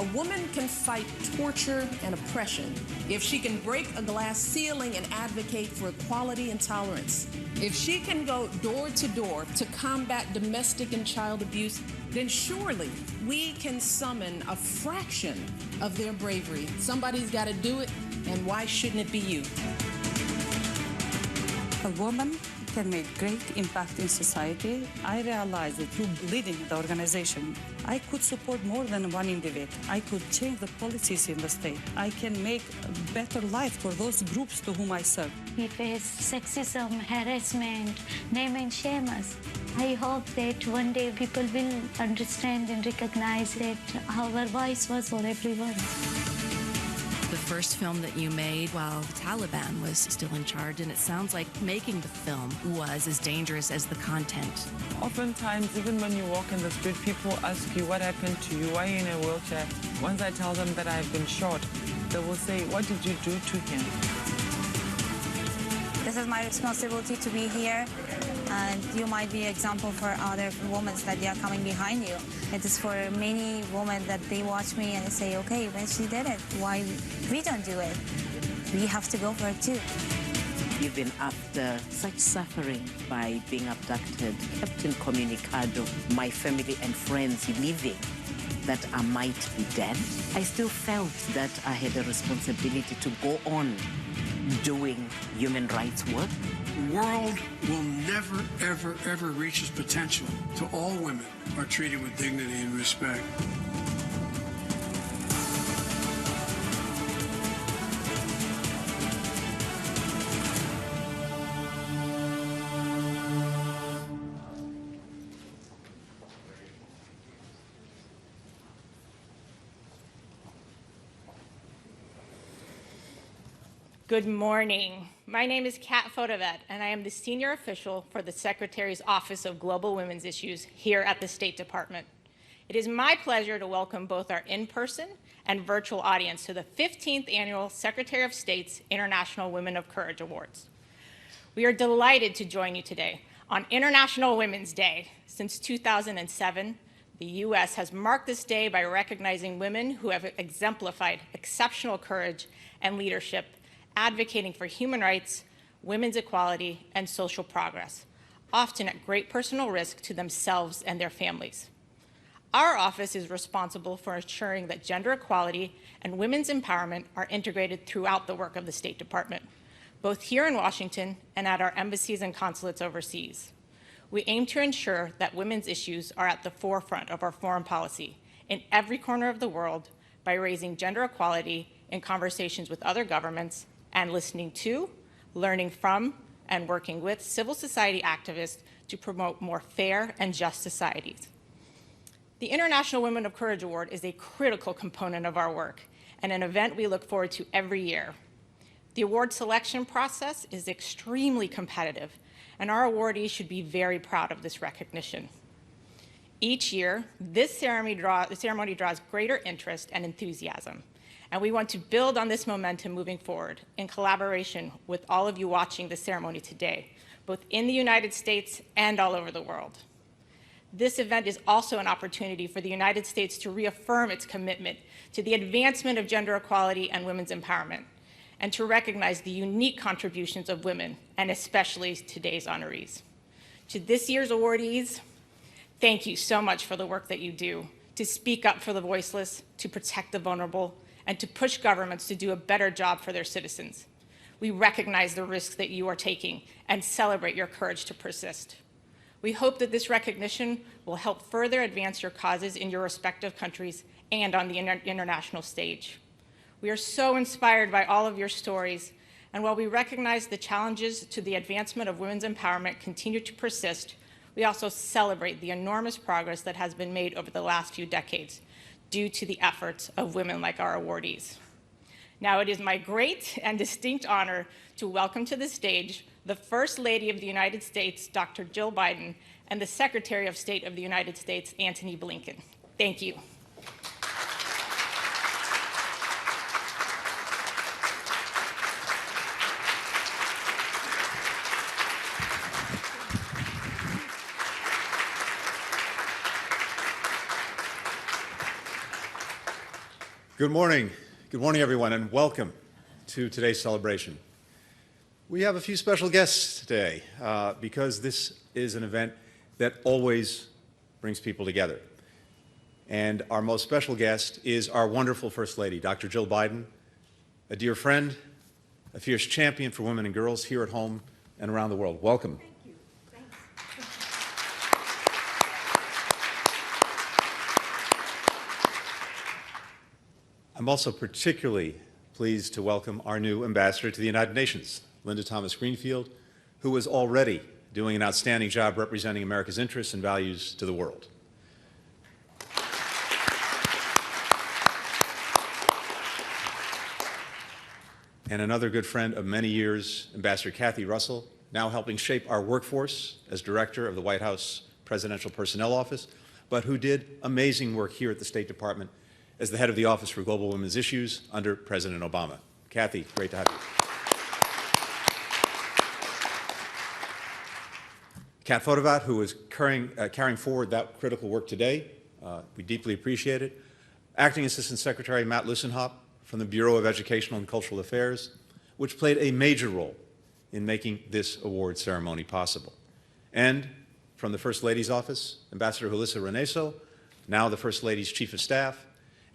A woman can fight torture and oppression if she can break a glass ceiling and advocate for equality and tolerance. If she can go door to door to combat domestic and child abuse, then surely we can summon a fraction of their bravery. Somebody's got to do it, and why shouldn't it be you? A woman can make great impact in society. I realized that through leading the organization, I could support more than one individual. I could change the policies in the state. I can make a better life for those groups to whom I serve. We face sexism, harassment, name and shame us. I hope that one day people will understand and recognize that our voice was for everyone. The first film that you made while the Taliban was still in charge, and it sounds like making the film was as dangerous as the content. Oftentimes, even when you walk in the street, people ask you, what happened to you? Why are you in a wheelchair? Once I tell them that I've been shot, they will say, what did you do to him? This is my responsibility to be here, and you might be an example for other women that they are coming behind you. It is for many women that they watch me and say, okay, when she did it, why we don't do it? We have to go for it too. Even after such suffering by being abducted, kept incommunicado, my family and friends believing that I might be dead, I still felt that I had a responsibility to go on doing human rights work. The world will never, ever, ever reach its potential till all women are treated with dignity and respect. Good morning. My name is Kat Fotovet, and I am the senior official for the Secretary's Office of Global Women's Issues here at the State Department. It is my pleasure to welcome both our in-person and virtual audience to the 15th Annual Secretary of State's International Women of Courage Awards. We are delighted to join you today on International Women's Day. Since 2007, the U.S. has marked this day by recognizing women who have exemplified exceptional courage and leadership, advocating for human rights, women's equality, and social progress, often at great personal risk to themselves and their families. Our office is responsible for ensuring that gender equality and women's empowerment are integrated throughout the work of the State Department, both here in Washington and at our embassies and consulates overseas. We aim to ensure that women's issues are at the forefront of our foreign policy in every corner of the world by raising gender equality in conversations with other governments and listening to, learning from, and working with civil society activists to promote more fair and just societies. The International Women of Courage Award is a critical component of our work and an event we look forward to every year. The award selection process is extremely competitive, and our awardees should be very proud of this recognition. Each year, this ceremony draws greater interest and enthusiasm, and we want to build on this momentum moving forward in collaboration with all of you watching the ceremony today, both in the United States and all over the world. This event is also an opportunity for the United States to reaffirm its commitment to the advancement of gender equality and women's empowerment, and to recognize the unique contributions of women, and especially today's honorees. To this year's awardees, thank you so much for the work that you do to speak up for the voiceless, to protect the vulnerable, and to push governments to do a better job for their citizens. We recognize the risks that you are taking and celebrate your courage to persist. We hope that this recognition will help further advance your causes in your respective countries and on the international stage. We are so inspired by all of your stories, and while we recognize the challenges to the advancement of women's empowerment continue to persist, we also celebrate the enormous progress that has been made over the last few decades due to the efforts of women like our awardees. Now it is my great and distinct honor to welcome to the stage the First Lady of the United States, Dr. Jill Biden, and the Secretary of State of the United States, Antony Blinken. Thank you. Good morning. Good morning, everyone, and welcome to today's celebration. We have a few special guests today because this is an event that always brings people together. And our most special guest is our wonderful First Lady, Dr. Jill Biden, a dear friend, a fierce champion for women and girls here at home and around the world. Welcome. Thank you. Thanks. I'm also particularly pleased to welcome our new ambassador to the United Nations, Linda Thomas-Greenfield, who is already doing an outstanding job representing America's interests and values to the world. And another good friend of many years, Ambassador Kathy Russell, now helping shape our workforce as director of the White House Presidential Personnel Office, but who did amazing work here at the State Department as the head of the Office for Global Women's Issues under President Obama. Kathy, great to have you. Kat Fotovat, who is carrying forward that critical work today, we deeply appreciate it. Acting Assistant Secretary Matt Lussenhop from the Bureau of Educational and Cultural Affairs, which played a major role in making this award ceremony possible. And from the First Lady's office, Ambassador Julissa Reneso, now the First Lady's Chief of Staff,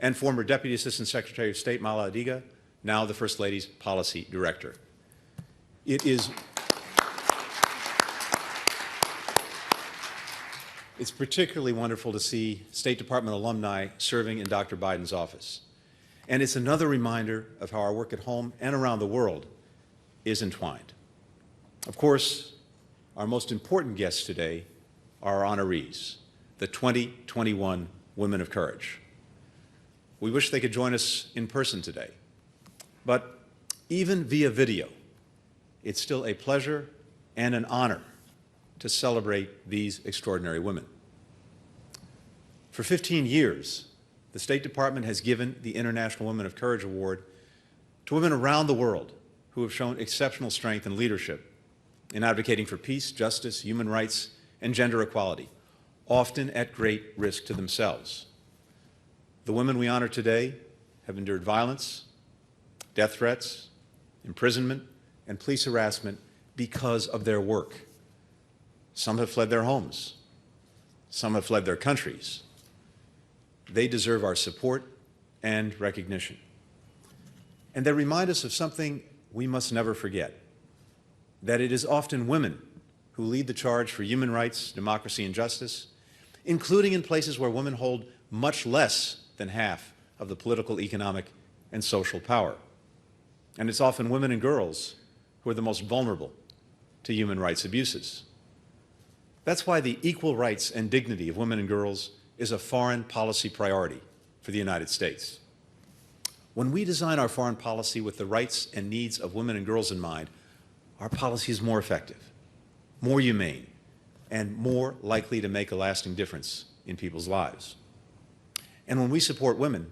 and former Deputy Assistant Secretary of State Mala Adiga, now the First Lady's Policy Director. It's particularly wonderful to see State Department alumni serving in Dr. Biden's office. And it's another reminder of how our work at home and around the world is entwined. Of course, our most important guests today are our honorees, the 2021 Women of Courage. We wish they could join us in person today. But even via video, it's still a pleasure and an honor to celebrate these extraordinary women. For 15 years, the State Department has given the International Women of Courage Award to women around the world who have shown exceptional strength and leadership in advocating for peace, justice, human rights, and gender equality, often at great risk to themselves. The women we honor today have endured violence, death threats, imprisonment, and police harassment because of their work. Some have fled their homes. Some have fled their countries. They deserve our support and recognition. And they remind us of something we must never forget, that it is often women who lead the charge for human rights, democracy, and justice, including in places where women hold much less than half of the political, economic, and social power. And it's often women and girls who are the most vulnerable to human rights abuses. That's why the equal rights and dignity of women and girls is a foreign policy priority for the United States. When we design our foreign policy with the rights and needs of women and girls in mind, our policy is more effective, more humane, and more likely to make a lasting difference in people's lives. And when we support women,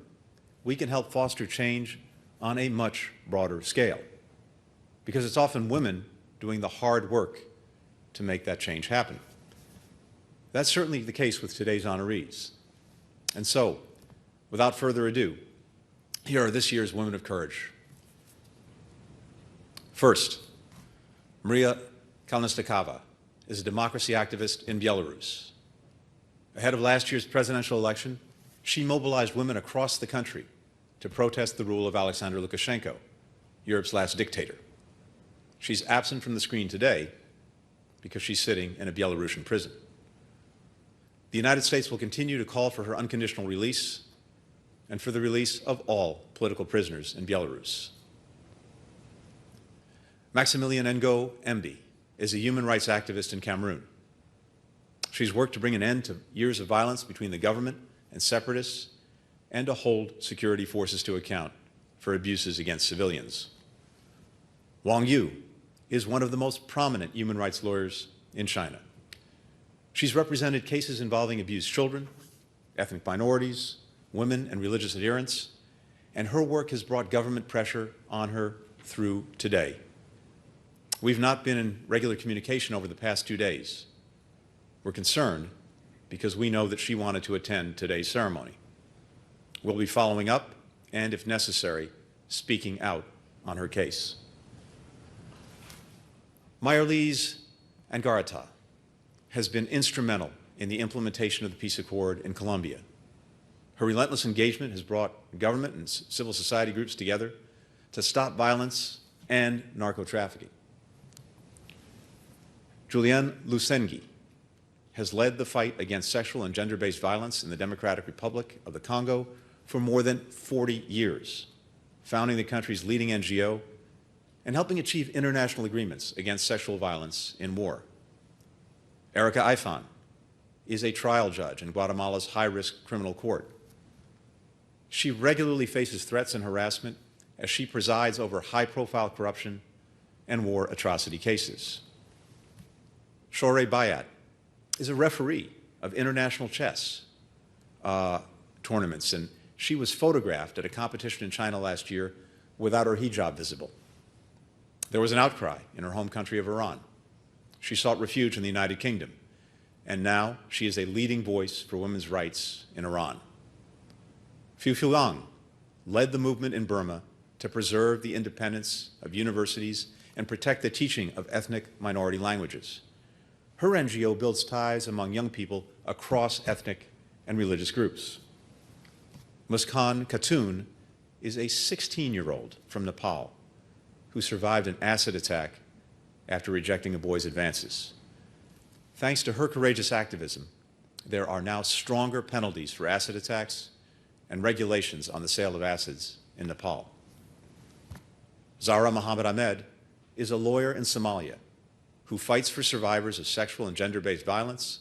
we can help foster change on a much broader scale, because it's often women doing the hard work to make that change happen. That's certainly the case with today's honorees. And so, without further ado, here are this year's Women of Courage. First, Maria Kalnisnikava is a democracy activist in Belarus. Ahead of last year's presidential election, she mobilized women across the country to protest the rule of Alexander Lukashenko, Europe's last dictator. She's absent from the screen today because she's sitting in a Belarusian prison. The United States will continue to call for her unconditional release and for the release of all political prisoners in Belarus. Maximilian Ngo Mbi is a human rights activist in Cameroon. She's worked to bring an end to years of violence between the government and separatists and to hold security forces to account for abuses against civilians. Wang Yu is one of the most prominent human rights lawyers in China. She's represented cases involving abused children, ethnic minorities, women, and religious adherents, and her work has brought government pressure on her through today. We've not been in regular communication over the past 2 days. We're concerned because we know that she wanted to attend today's ceremony. We'll be following up and, if necessary, speaking out on her case. Mayerlise Angarata has been instrumental in the implementation of the peace accord in Colombia. Her relentless engagement has brought government and civil society groups together to stop violence and narco-trafficking. Julien Lusengui has led the fight against sexual and gender-based violence in the Democratic Republic of the Congo for more than 40 years, founding the country's leading NGO and helping achieve international agreements against sexual violence in war. Erica Ifan is a trial judge in Guatemala's high-risk criminal court. She regularly faces threats and harassment as she presides over high-profile corruption and war atrocity cases. Shorey Bayat is a referee of international chess tournaments, and she was photographed at a competition in China last year without her hijab visible. There was an outcry in her home country of Iran. She sought refuge in the United Kingdom, and now she is a leading voice for women's rights in Iran. Phu Phulang led the movement in Burma to preserve the independence of universities and protect the teaching of ethnic minority languages. Her NGO builds ties among young people across ethnic and religious groups. Muskan Khatun is a 16-year-old from Nepal who survived an acid attack after rejecting a boy's advances. Thanks to her courageous activism, there are now stronger penalties for acid attacks and regulations on the sale of acids in Nepal. Zahra Mohammed Ahmed is a lawyer in Somalia who fights for survivors of sexual and gender-based violence,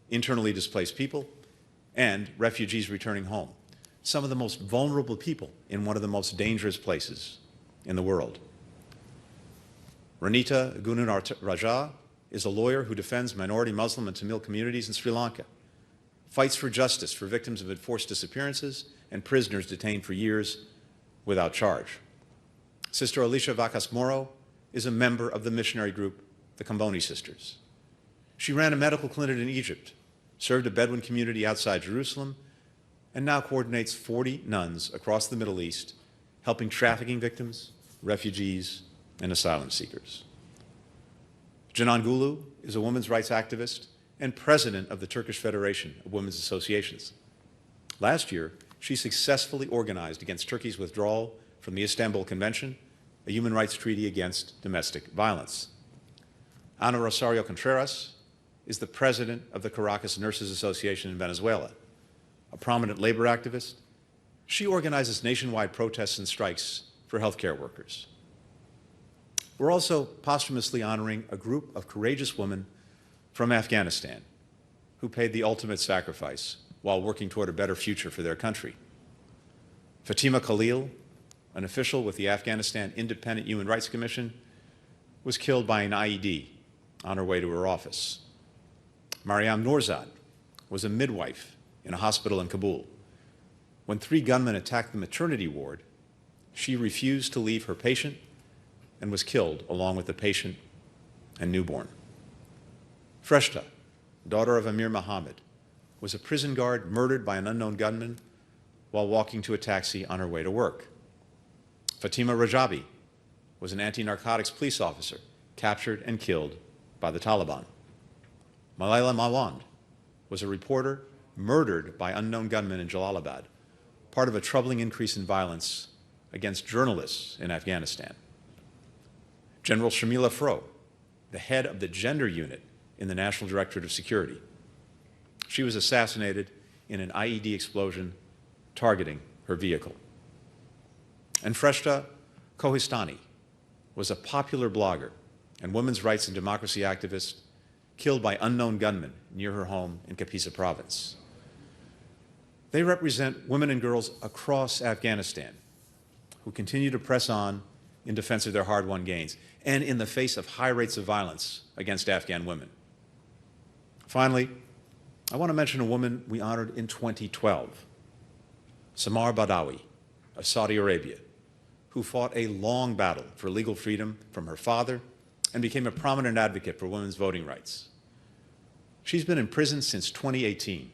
internally displaced people, and refugees returning home, some of the most vulnerable people in one of the most dangerous places in the world. Ranita Gununaraja is a lawyer who defends minority Muslim and Tamil communities in Sri Lanka, fights for justice for victims of enforced disappearances and prisoners detained for years without charge. Sister Alicia Vacas Moro is a member of the missionary group, the Kamboni Sisters. She ran a medical clinic in Egypt, served a Bedouin community outside Jerusalem, and now coordinates 40 nuns across the Middle East, helping trafficking victims, refugees, and asylum seekers. Canan Gulu is a women's rights activist and president of the Turkish Federation of Women's Associations. Last year, she successfully organized against Turkey's withdrawal from the Istanbul Convention, a human rights treaty against domestic violence. Ana Rosario Contreras is the president of the Caracas Nurses Association in Venezuela. A prominent labor activist, she organizes nationwide protests and strikes for healthcare workers. We're also posthumously honoring a group of courageous women from Afghanistan who paid the ultimate sacrifice while working toward a better future for their country. Fatima Khalil, an official with the Afghanistan Independent Human Rights Commission, was killed by an IED on her way to her office. Mariam Nourzad was a midwife in a hospital in Kabul. When 3 gunmen attacked the maternity ward, she refused to leave her patient and was killed along with the patient and newborn. Freshta, daughter of Amir Mohammed, was a prison guard murdered by an unknown gunman while walking to a taxi on her way to work. Fatima Rajabi was an anti-narcotics police officer captured and killed by the Taliban. Malayla Mawand was a reporter murdered by unknown gunmen in Jalalabad, part of a troubling increase in violence against journalists in Afghanistan. General Shamila Fro, the head of the gender unit in the National Directorate of Security. She was assassinated in an IED explosion targeting her vehicle. And Freshta Kohistani was a popular blogger and women's rights and democracy activist killed by unknown gunmen near her home in Kapisa province. They represent women and girls across Afghanistan who continue to press on in defense of their hard-won gains and in the face of high rates of violence against Afghan women. Finally, I want to mention a woman we honored in 2012, Samar Badawi of Saudi Arabia, who fought a long battle for legal freedom from her father and became a prominent advocate for women's voting rights. She's been in prison since 2018,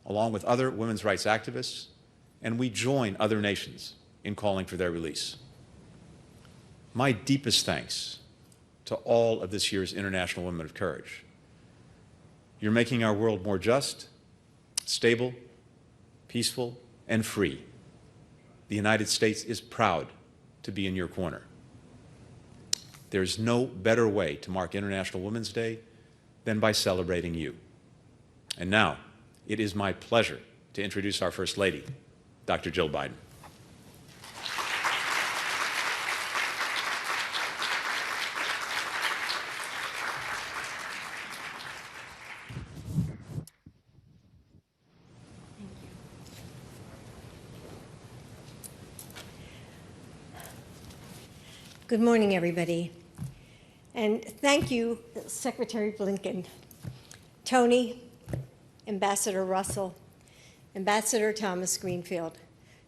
along with other women's rights activists, and we join other nations in calling for their release. My deepest thanks to all of this year's International Women of Courage. You're making our world more just, stable, peaceful, and free. The United States is proud to be in your corner. There's no better way to mark International Women's Day than by celebrating you. And now, it is my pleasure to introduce our First Lady, Dr. Jill Biden. Good morning, everybody. And thank you, Secretary Blinken, Tony, Ambassador Russell, Ambassador Thomas Greenfield.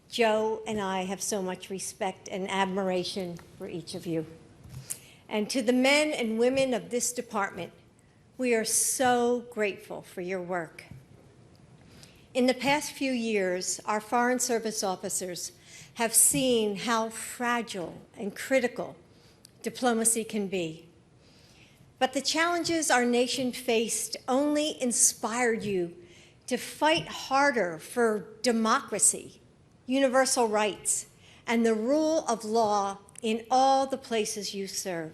Joe and I have so much respect and admiration for each of you. And to the men and women of this department, we are so grateful for your work. In the past few years, our Foreign Service officers have seen how fragile and critical diplomacy can be. But the challenges our nation faced only inspired you to fight harder for democracy, universal rights, and the rule of law in all the places you serve.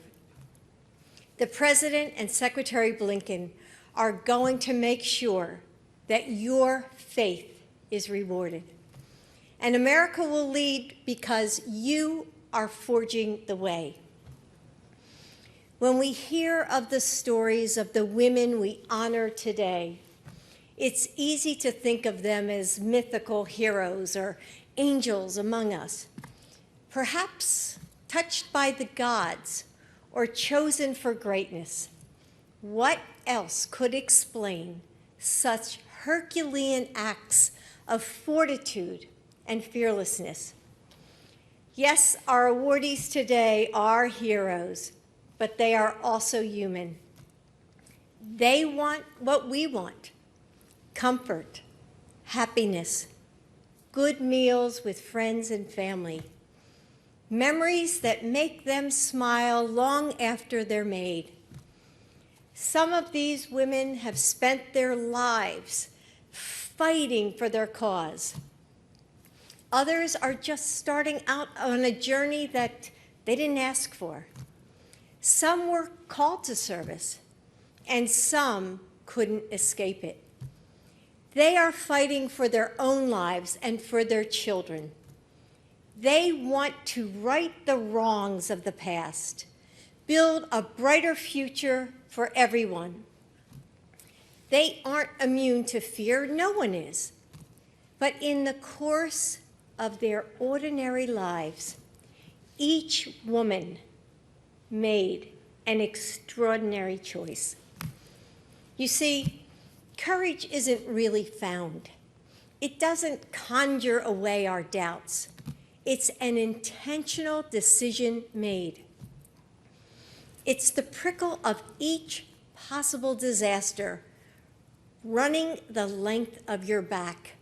The President and Secretary Blinken are going to make sure that your faith is rewarded. And America will lead because you are forging the way. When we hear of the stories of the women we honor today, it's easy to think of them as mythical heroes or angels among us, perhaps touched by the gods or chosen for greatness. What else could explain such Herculean acts of fortitude and fearlessness? Yes, our awardees today are heroes, but they are also human. They want what we want: comfort, happiness, good meals with friends and family, memories that make them smile long after they're made. Some of these women have spent their lives fighting for their cause. Others are just starting out on a journey that they didn't ask for. Some were called to service, and some couldn't escape it. They are fighting for their own lives and for their children. They want to right the wrongs of the past, build a brighter future for everyone. They aren't immune to fear, no one is. But in the course of their ordinary lives, each woman made an extraordinary choice. You see, courage isn't really found. It doesn't conjure away our doubts. It's an intentional decision made. It's the prickle of each possible disaster running the length of your back,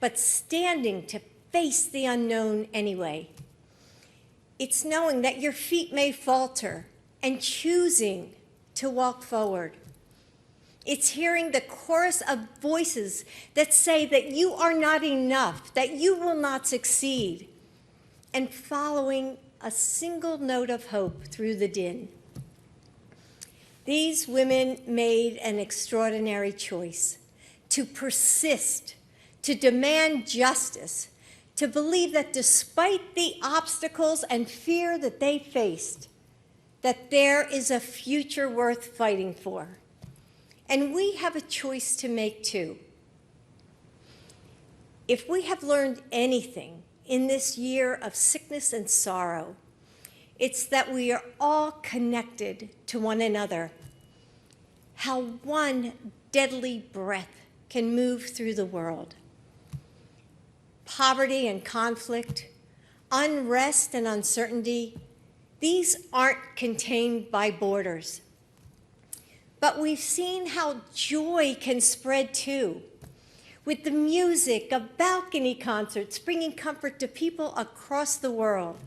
but standing to face the unknown anyway. It's knowing that your feet may falter and choosing to walk forward. It's hearing the chorus of voices that say that you are not enough, that you will not succeed, and following a single note of hope through the din. These women made an extraordinary choice to persist, to demand justice, to believe that despite the obstacles and fear that they faced, that there is a future worth fighting for. And we have a choice to make too. If we have learned anything in this year of sickness and sorrow, it's that we are all connected to one another. How one deadly breath can move through the world. Poverty and conflict, unrest and uncertainty, these aren't contained by borders. But we've seen how joy can spread too. with the music of balcony concerts bringing comfort to people across the world.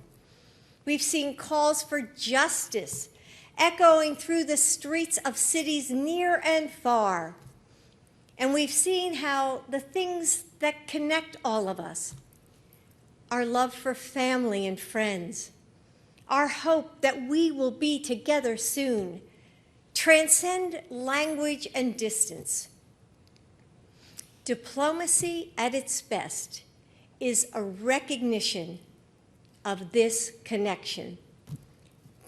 We've seen calls for justice echoing through the streets of cities near and far. And we've seen how the things that connect all of us, our love for family and friends, our hope that we will be together soon, transcend language and distance. Diplomacy at its best is a recognition of this connection.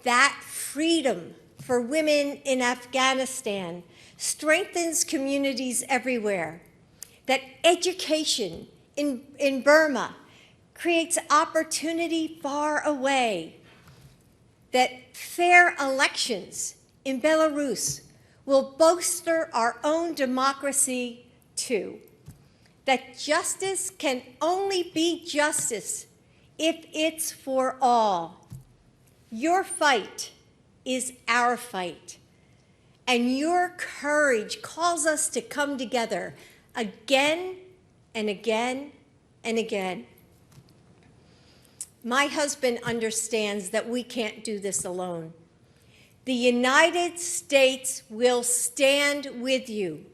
That freedom for women in Afghanistan strengthens communities everywhere. That education in Burma creates opportunity far away. That fair elections in Belarus will bolster our own democracy too. That justice can only be justice if it's for all. Your fight is our fight, and your courage calls us to come together again and again and again. My husband understands that we can't do this alone. The United States will stand with you.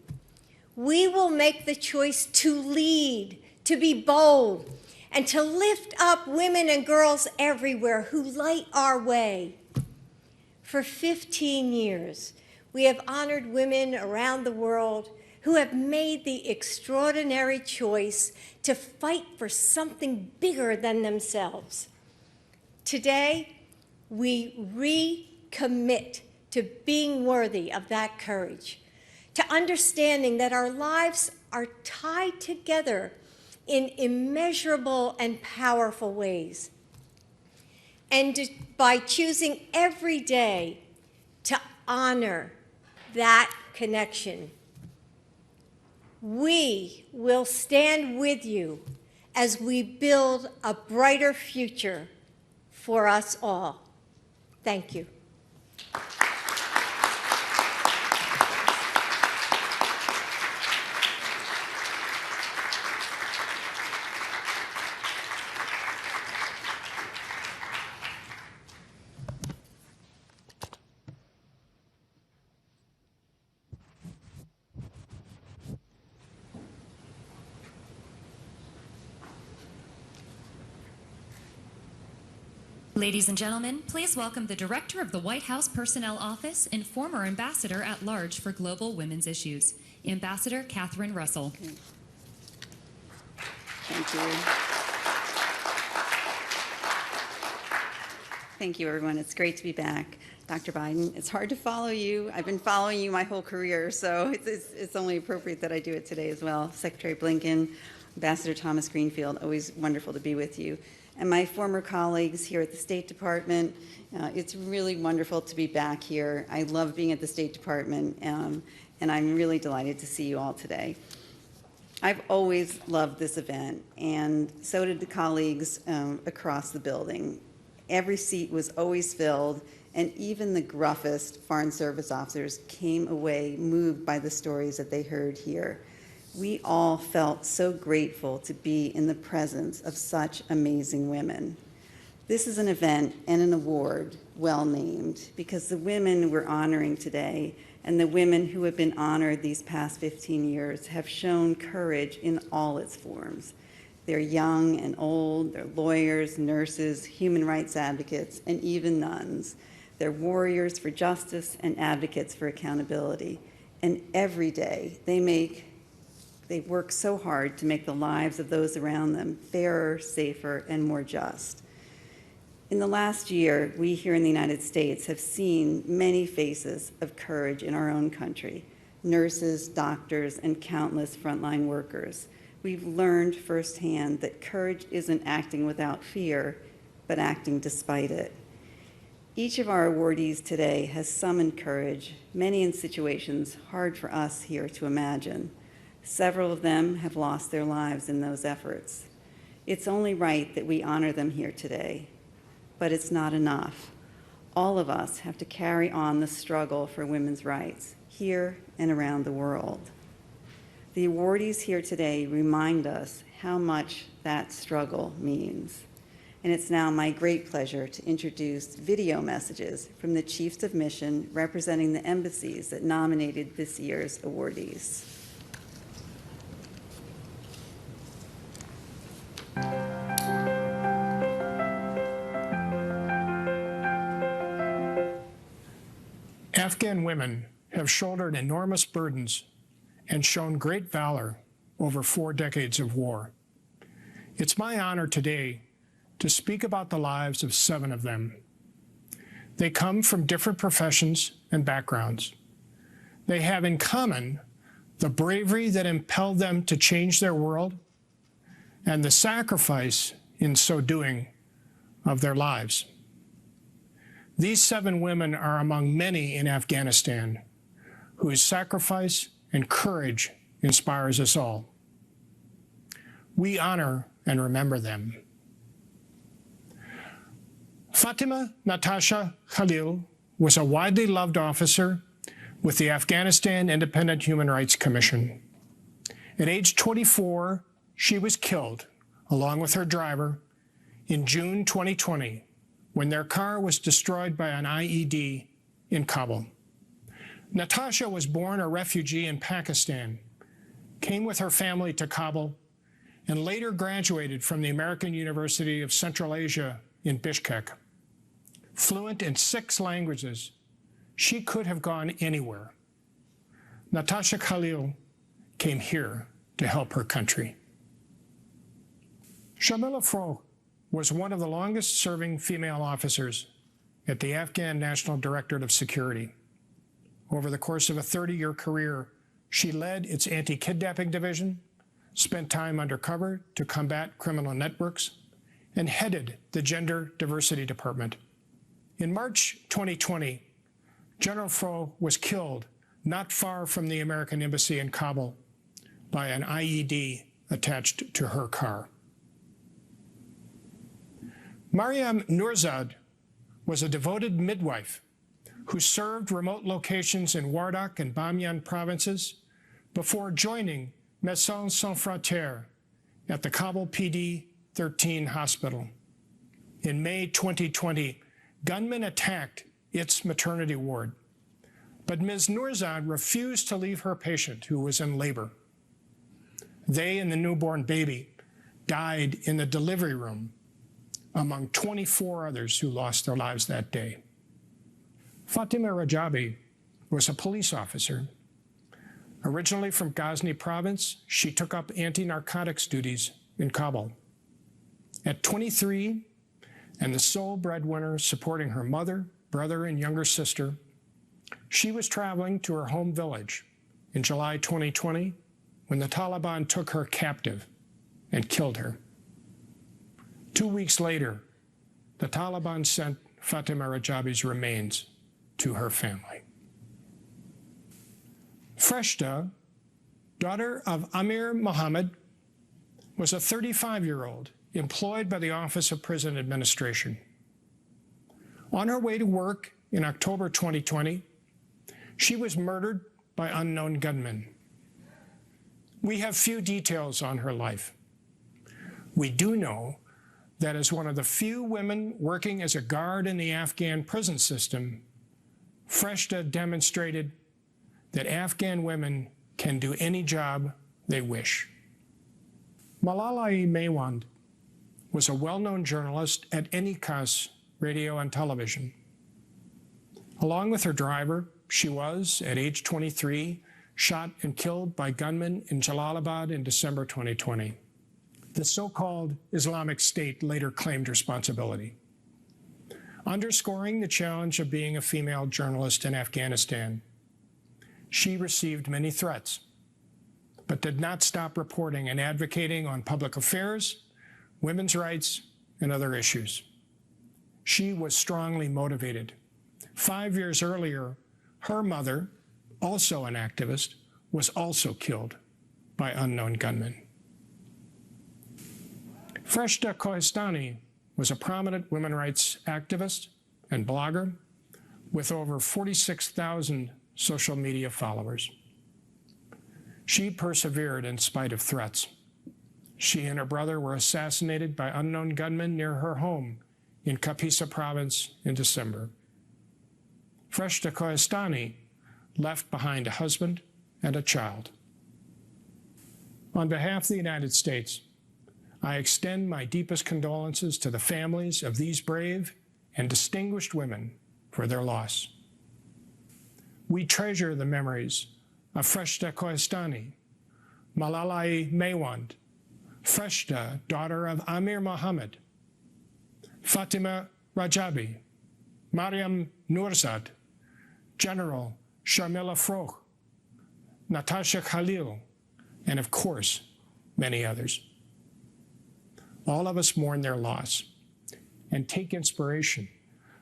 We will make the choice to lead, to be bold, and to lift up women and girls everywhere who light our way. For 15 years, we have honored women around the world who have made the extraordinary choice to fight for something bigger than themselves. Today, we recommit to being worthy of that courage, to understanding that our lives are tied together in immeasurable and powerful ways. And by choosing every day to honor that connection, we will stand with you as we build a brighter future for us all. Thank you. Ladies and gentlemen, please welcome the Director of the White House Personnel Office and former Ambassador at Large for Global Women's Issues, Ambassador Catherine Russell. Thank you. Thank you, everyone. It's great to be back. Dr. Biden, it's hard to follow you. I've been following you my whole career, so it's only appropriate that I do it today as well. Secretary Blinken, Ambassador Thomas Greenfield, always wonderful to be with you. And my former colleagues here at the State Department, it's really wonderful to be back here. I love being at the State Department, and I'm really delighted to see you all today. I've always loved this event, and so did the colleagues across the building. Every seat was always filled, and even the gruffest Foreign Service officers came away moved by the stories that they heard here. We all felt so grateful to be in the presence of such amazing women. This is an event and an award well named, because the women we're honoring today and the women who have been honored these past 15 years have shown courage in all its forms. They're young and old, they're lawyers, nurses, human rights advocates, and even nuns. They're warriors for justice and advocates for accountability. And every day they work so hard to make the lives of those around them fairer, safer, and more just. In the last year, we here in the United States have seen many faces of courage in our own country: nurses, doctors, and countless frontline workers. We've learned firsthand that courage isn't acting without fear, but acting despite it. Each of our awardees today has summoned courage, many in situations hard for us here to imagine. Several of them have lost their lives in those efforts. It's only right that we honor them here today, but it's not enough. All of us have to carry on the struggle for women's rights, here and around the world. The awardees here today remind us how much that struggle means. And it's now my great pleasure to introduce video messages from the Chiefs of Mission representing the embassies that nominated this year's awardees. Afghan women have shouldered enormous burdens and shown great valor over 4 decades of war. It's my honor today to speak about the lives of 7 of them. They come from different professions and backgrounds. They have in common the bravery that impelled them to change their world and the sacrifice in so doing of their lives. These 7 women are among many in Afghanistan whose sacrifice and courage inspires us all. We honor and remember them. Fatima Natasha Khalil was a widely loved officer with the Afghanistan Independent Human Rights Commission. At age 24, she was killed, along with her driver, in June 2020, when their car was destroyed by an IED in Kabul. Natasha was born a refugee in Pakistan, came with her family to Kabul, and later graduated from the American University of Central Asia in Bishkek. Fluent in 6 languages, she could have gone anywhere. Natasha Khalil came here to help her country. Shamila Froh was one of the longest-serving female officers at the Afghan National Directorate of Security. Over the course of a 30-year career, she led its anti-kidnapping division, spent time undercover to combat criminal networks, and headed the Gender Diversity Department. In March 2020, General Froh was killed not far from the American Embassy in Kabul by an IED attached to her car. Mariam Nourzad was a devoted midwife who served remote locations in Wardak and Bamyan provinces before joining Médecins Sans Frontières at the Kabul PD 13 hospital. In May 2020, gunmen attacked its maternity ward, but Ms. Nourzad refused to leave her patient who was in labor. They and the newborn baby died in the delivery room, among 24 others who lost their lives that day. Fatima Rajabi was a police officer. Originally from Ghazni province, she took up anti-narcotics duties in Kabul. At 23, and the sole breadwinner supporting her mother, brother, and younger sister, she was traveling to her home village in July 2020 when the Taliban took her captive and killed her. 2 weeks later, the Taliban sent Fatima Rajabi's remains to her family. Freshta, daughter of Amir Mohammed, was a 35-year-old employed by the Office of Prison Administration. On her way to work in October 2020, she was murdered by unknown gunmen. We have few details on her life. We do know that as one of the few women working as a guard in the Afghan prison system, Freshta demonstrated that Afghan women can do any job they wish. Malalai Mewand was a well-known journalist at Enikas Radio and Television. Along with her driver, she was, at age 23, shot and killed by gunmen in Jalalabad in December 2020. The so-called Islamic State later claimed responsibility. Underscoring the challenge of being a female journalist in Afghanistan, she received many threats, but did not stop reporting and advocating on public affairs, women's rights, and other issues. She was strongly motivated. 5 years earlier, her mother, also an activist, was also killed by unknown gunmen. Freshta Kohistani was a prominent women's rights activist and blogger with over 46,000 social media followers. She persevered in spite of threats. She and her brother were assassinated by unknown gunmen near her home in Kapisa province in December. Freshta Koestani left behind a husband and a child. On behalf of the United States, I extend my deepest condolences to the families of these brave and distinguished women for their loss. We treasure the memories of Freshta Koestani, Malalai Mewand, Freshta, daughter of Amir Mohammed, Fatima Rajabi, Mariam Nourzad, General Sharmila Froch, Natasha Khalil, and of course, many others. All of us mourn their loss and take inspiration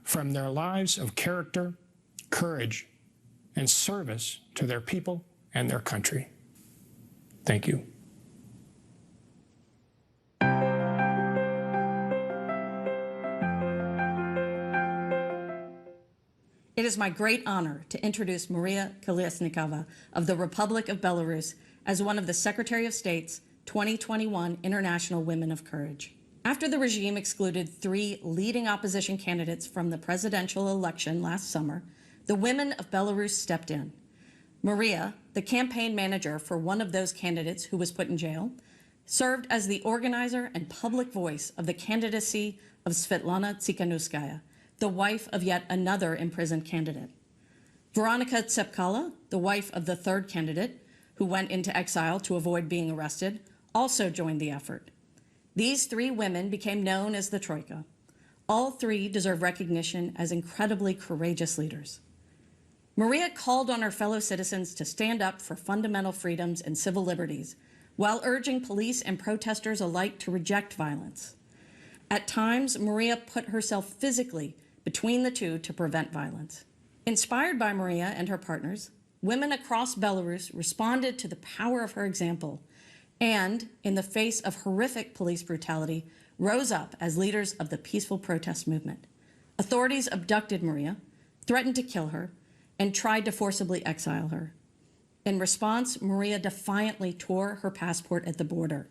from their lives of character, courage, and service to their people and their country. Thank you. It is my great honor to introduce Maria Kolesnikova of the Republic of Belarus as one of the Secretary of State's 2021 International Women of Courage. After the regime excluded 3 leading opposition candidates from the presidential election last summer, the women of Belarus stepped in. Maria, the campaign manager for one of those candidates who was put in jail, served as the organizer and public voice of the candidacy of Svetlana Tsikhanouskaya, the wife of yet another imprisoned candidate. Veronika Tsepkala, the wife of the 3rd candidate, who went into exile to avoid being arrested, also joined the effort. These 3 women became known as the Troika. All 3 deserve recognition as incredibly courageous leaders. Maria called on her fellow citizens to stand up for fundamental freedoms and civil liberties, while urging police and protesters alike to reject violence. At times, Maria put herself physically between the two to prevent violence. Inspired by Maria and her partners, women across Belarus responded to the power of her example and, in the face of horrific police brutality, rose up as leaders of the peaceful protest movement. Authorities abducted Maria, threatened to kill her, and tried to forcibly exile her. In response, Maria defiantly tore her passport at the border,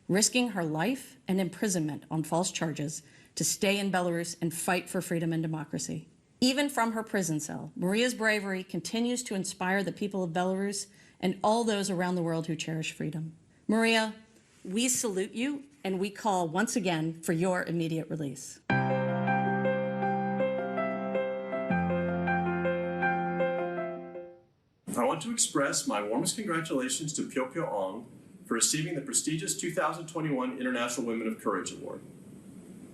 risking her life and imprisonment on false charges to stay in Belarus and fight for freedom and democracy. Even from her prison cell, Maria's bravery continues to inspire the people of Belarus and all those around the world who cherish freedom. Maria, we salute you, and we call once again for your immediate release. I want to express my warmest congratulations to Pyo Pyo Ong for receiving the prestigious 2021 International Women of Courage Award.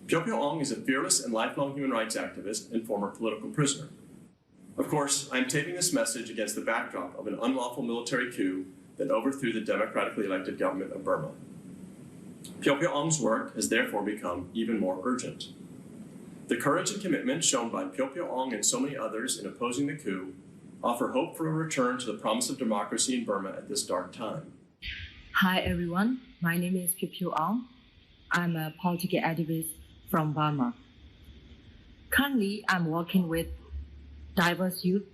Pyo Pyo Ong is a fearless and lifelong human rights activist and former political prisoner. Of course, I am taping this message against the backdrop of an unlawful military coup that overthrew the democratically elected government of Burma. Pyo Pyo Ong's work has therefore become even more urgent. The courage and commitment shown by Pyo Pyo Ong and so many others in opposing the coup offer hope for a return to the promise of democracy in Burma at this dark time. Hi everyone, my name is Pyo Pyo Ong. I'm a political activist from Burma. Currently, I'm working with diverse youth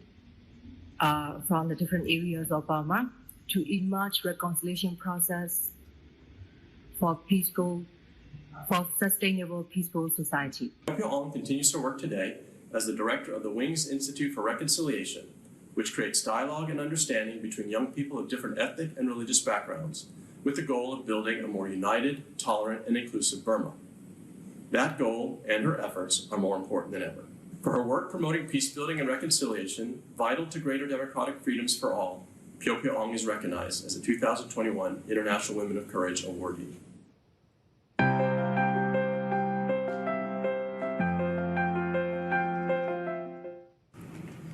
from the different areas of Burma to emerge reconciliation process for sustainable, peaceful society. Pyo Pyo Ong continues to work today as the director of the Wings Institute for Reconciliation, which creates dialogue and understanding between young people of different ethnic and religious backgrounds, with the goal of building a more united, tolerant, and inclusive Burma. That goal and her efforts are more important than ever. For her work promoting peace building and reconciliation, vital to greater democratic freedoms for all, Pyo Pyo Ong is recognized as a 2021 International Women of Courage awardee.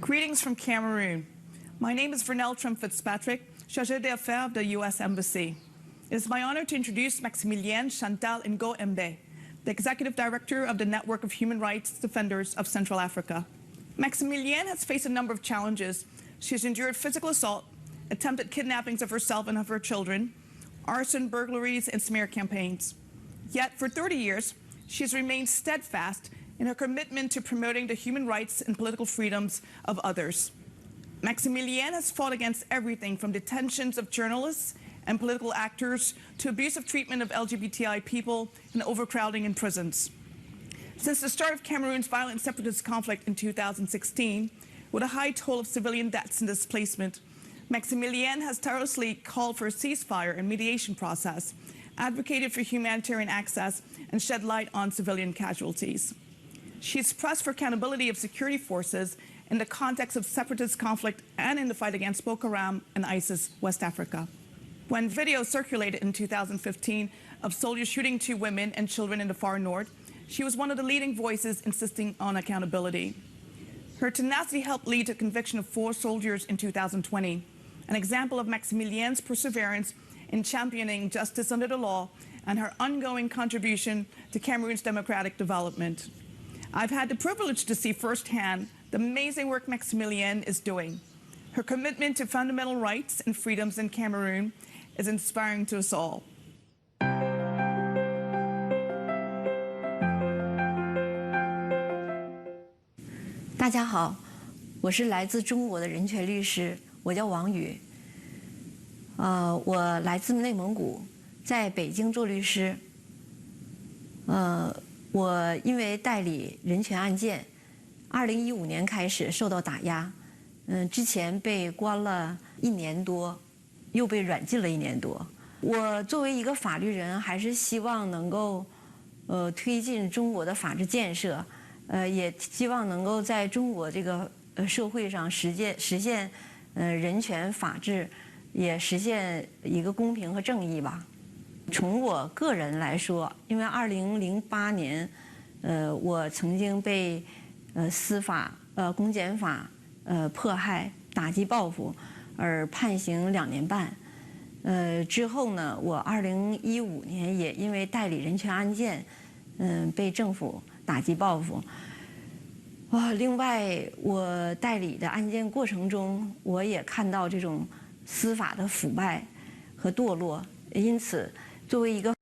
Greetings from Cameroon. My name is Vernell Trump-Fitzpatrick, Chargé d'Affaires of the U.S. Embassy. It is my honor to introduce Maximilienne Chantal Ngo Mbe, the Executive Director of the Network of Human Rights Defenders of Central Africa. Maximilienne has faced a number of challenges. She has endured physical assault, attempted kidnappings of herself and of her children, arson, burglaries, and smear campaigns. Yet, for 30 years, she has remained steadfast in her commitment to promoting the human rights and political freedoms of others. Maximilian has fought against everything from detentions of journalists and political actors to abusive treatment of LGBTI people and overcrowding in prisons. Since the start of Cameroon's violent separatist conflict in 2016, with a high toll of civilian deaths and displacement, Maximilian has tirelessly called for a ceasefire and mediation process, advocated for humanitarian access, and shed light on civilian casualties. She's pressed for accountability of security forces in the context of separatist conflict and in the fight against Boko Haram and ISIS West Africa. When video circulated in 2015 of soldiers shooting 2 women and children in the far north, she was one of the leading voices insisting on accountability. Her tenacity helped lead to the conviction of 4 soldiers in 2020, an example of Maximilian's perseverance in championing justice under the law and her ongoing contribution to Cameroon's democratic development. I've had the privilege to see firsthand the amazing work Maximilian is doing. Her commitment to fundamental rights and freedoms in Cameroon is inspiring to us all. 大家好，我是来自中国的人权律师，我叫王宇。我来自内蒙古，在北京做律师。我因为代理人权案件，2015年开始受到打压，之前被关了1年多，又被软禁了1年多。我作为一个法律人，还是希望能够推进中国的法治建设，也希望能够在中国这个社会上实现人权法治，也实现一个公平和正义吧。从我个人来说，因为2008年，我曾经被司法公检法迫害、打击报复而判刑2年半。之后呢，我2015年也因为代理人权案件，被政府打击报复。另外，我代理的案件过程中，我也看到这种司法的腐败和堕落，因此，作为一个